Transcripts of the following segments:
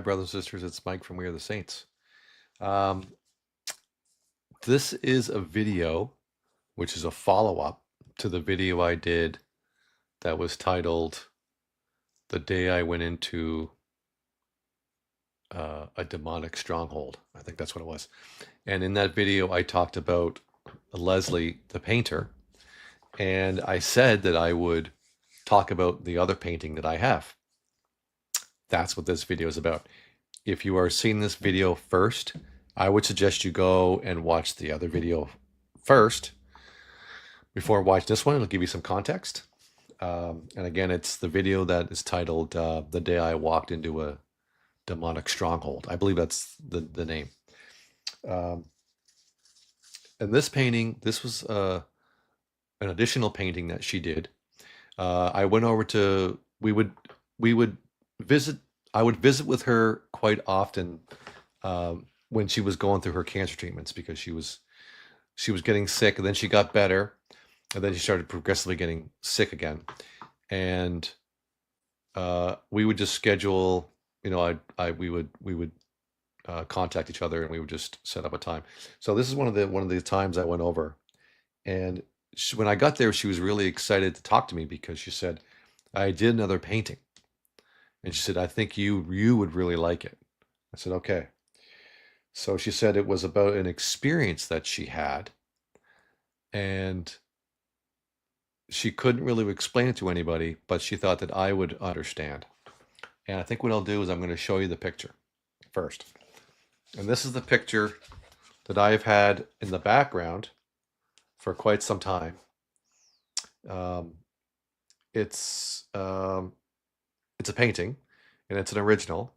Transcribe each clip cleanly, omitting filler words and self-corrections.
brothers and sisters. It's Mike from We Are the Saints. Um, this is a video, which is a follow-up to the video I did that was titled "The Day I Went Into a Demonic Stronghold." I think that's what it was. And in that video, I talked about Leslie, the painter, and I said that I would talk about the other painting that I have. That's what this video is about. If you are seeing this video first, I would suggest you go and watch the other video first before watching this one. It'll give you some context. And again, it's the video that is titled "The Day I Walked Into a Demonic Stronghold." I believe that's the name. And this painting, this was an additional painting that she did. I went over to, we would visit, I would visit with her quite often when she was going through her cancer treatments, because she was getting sick, and then she got better, and then she started progressively getting sick again. And we would just schedule, we would contact each other, and we would just set up a time. So this is one of the times I went over, and when I got there, she was really excited to talk to me, because she said, "I did another painting." And she said, "I think you would really like it." I said, "Okay." So she said it was about an experience that she had, and she couldn't really explain it to anybody, but she thought that I would understand. And I think what I'll do is I'm going to show you the picture first. And this is the picture that I've had in the background for quite some time. It's a painting, and it's an original.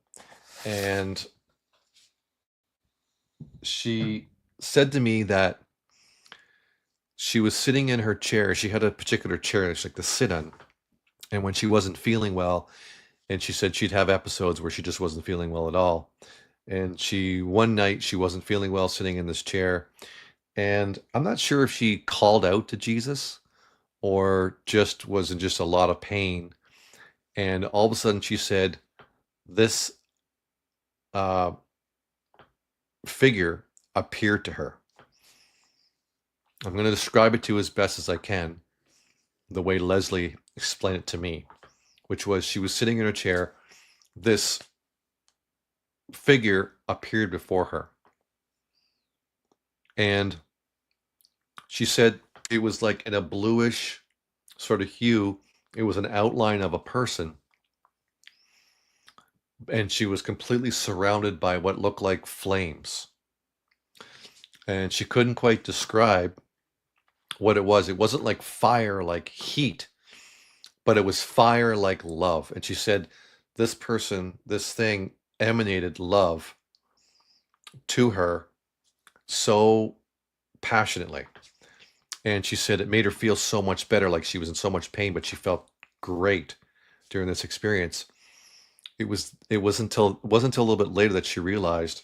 And she said to me that she was sitting in her chair. She had a particular chair that she liked to sit on. And when she wasn't feeling well, and she said she'd have episodes where she just wasn't feeling well at all. And one night she wasn't feeling well sitting in this chair. And I'm not sure if she called out to Jesus or just was in just a lot of pain. And all of a sudden she said, this figure appeared to her. I'm going to describe it to you as best as I can, the way Leslie explained it to me, which was she was sitting in her chair. This figure appeared before her. And she said it was like in a bluish sort of hue. It was an outline of a person. And she was completely surrounded by what looked like flames. And she couldn't quite describe what it was. It wasn't like fire, like heat, but it was fire like love. And she said this thing emanated love to her so passionately. And she said it made her feel so much better, like she was in so much pain, but she felt great during this experience. It wasn't until a little bit later that she realized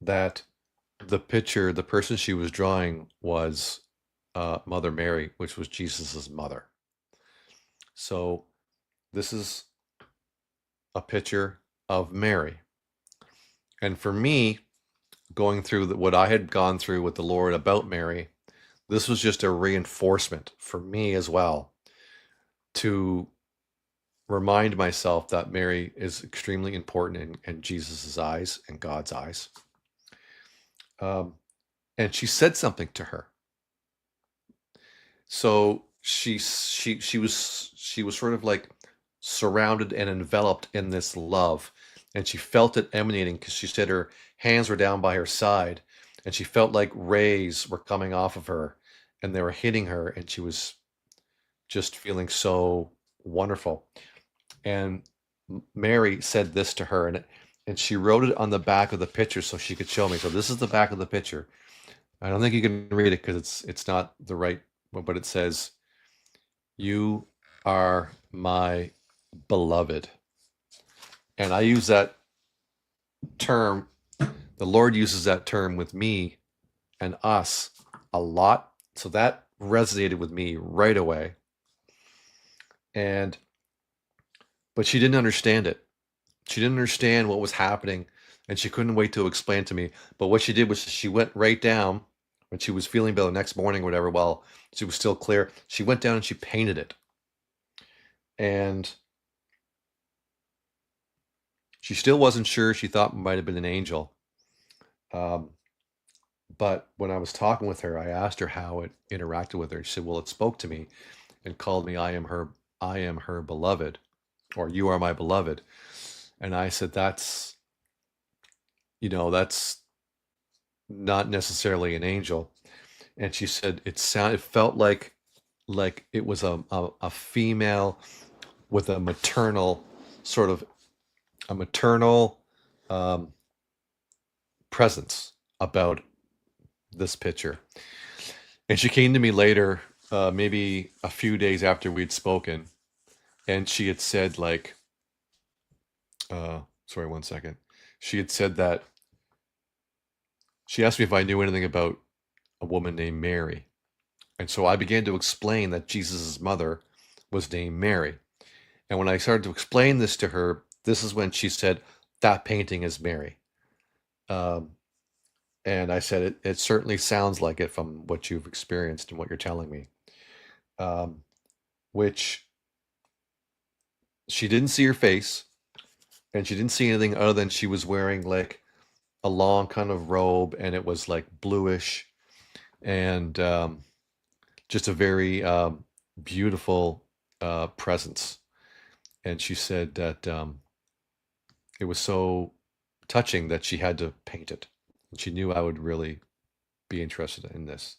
that the person she was drawing was Mother Mary, which was Jesus's mother. So this is a picture of Mary. And for me, going through what I had gone through with the Lord about Mary, this was just a reinforcement for me as well, to remind myself that Mary is extremely important in Jesus's eyes and God's eyes. And she said something to her. So she was sort of like surrounded and enveloped in this love, and she felt it emanating, because she said her hands were down by her side, and she felt like rays were coming off of her, and they were hitting her, and she was just feeling so wonderful. And Mary said this to her, and she wrote it on the back of the picture so she could show me. So this is the back of the picture. I don't think you can read it because it's not the right, but it says, "You are my beloved." And I use that term, the Lord uses that term with me and us a lot. So that resonated with me right away. But she didn't understand it. She didn't understand what was happening, and she couldn't wait to explain to me. But what she did was she went right down when she was feeling better the next morning or whatever, while she was still clear. She went down and she painted it. And she still wasn't sure. She thought it might have been an angel. But when I was talking with her, I asked her how it interacted with her. She said, well, it spoke to me and called me, I am her beloved, or you are my beloved. And I said, that's not necessarily an angel. And she said, it felt like it was a female with a maternal presence about this picture. And she came to me later, maybe a few days after we'd spoken, and she had said sorry, one second. She had said that she asked me if I knew anything about a woman named Mary. And so I began to explain that Jesus' mother was named Mary. And when I started to explain this to her, this is when she said, that painting is Mary. And I said, it certainly sounds like it from what you've experienced and what you're telling me. Which she didn't see her face, and she didn't see anything other than she was wearing like a long kind of robe, and it was like bluish, and just a very beautiful presence. And she said that it was so touching that she had to paint it. And she knew I would really be interested in this.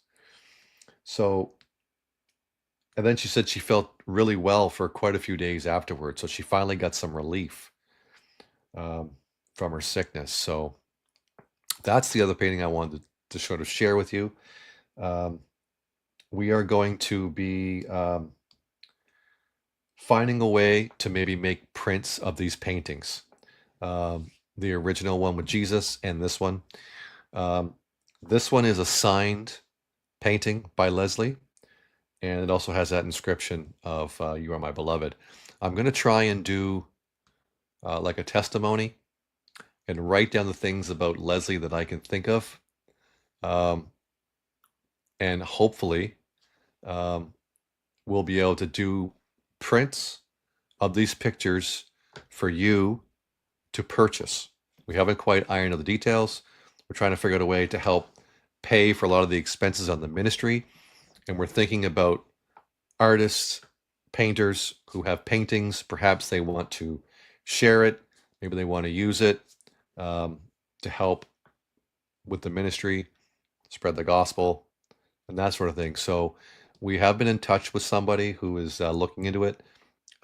So, and then she said she felt really well for quite a few days afterwards. So she finally got some relief from her sickness. So that's the other painting I wanted to sort of share with you. We are going to be finding a way to maybe make prints of these paintings. The original one with Jesus and this one. This one is a signed painting by Leslie, and it also has that inscription of you are my beloved. I'm going to try and do like a testimony and write down the things about Leslie that I can think of. And hopefully we'll be able to do prints of these pictures for you to purchase. We haven't quite ironed out the details. We're trying to figure out a way to help pay for a lot of the expenses on the ministry. And we're thinking about artists, painters who have paintings. Perhaps they want to share it. Maybe they want to use it to help with the ministry, spread the gospel, and that sort of thing. So we have been in touch with somebody who is looking into it.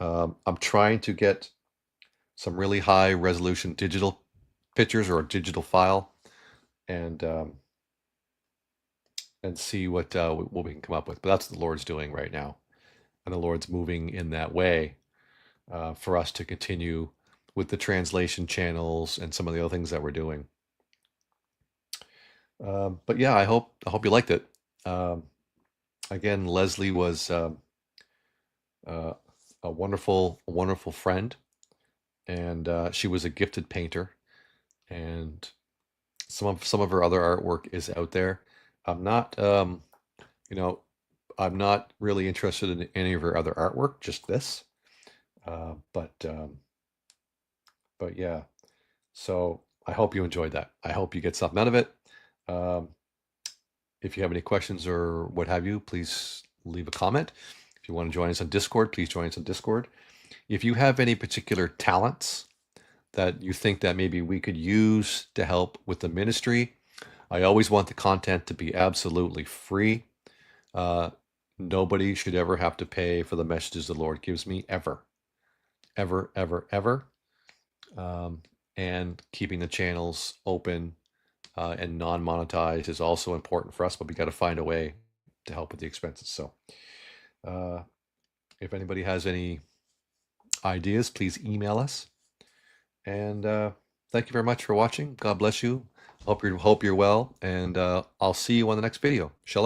I'm trying to get some really high resolution digital pictures or a digital file, and see what we can come up with. But that's what the Lord's doing right now, and the Lord's moving in that way for us to continue with the translation channels and some of the other things that we're doing. But yeah, I hope you liked it. Again, Leslie was a wonderful friend, and she was a gifted painter, and some of her other artwork is out there. I'm not I'm not really interested in any of her other artwork, just this. But yeah, so I hope you enjoyed that. I hope you get something out of it. If you have any questions or what have you, please leave a comment. If you want to join us on Discord, please join us on Discord. If you have any particular talents that you think that maybe we could use to help with the ministry, I always want the content to be absolutely free. Nobody should ever have to pay for the messages the Lord gives me, ever. And keeping the channels open and non-monetized is also important for us, but we got to find a way to help with the expenses. So if anybody has any ideas, please email us. And thank you very much for watching. God bless you. Hope you're well, and I'll see you on the next video. Shalom.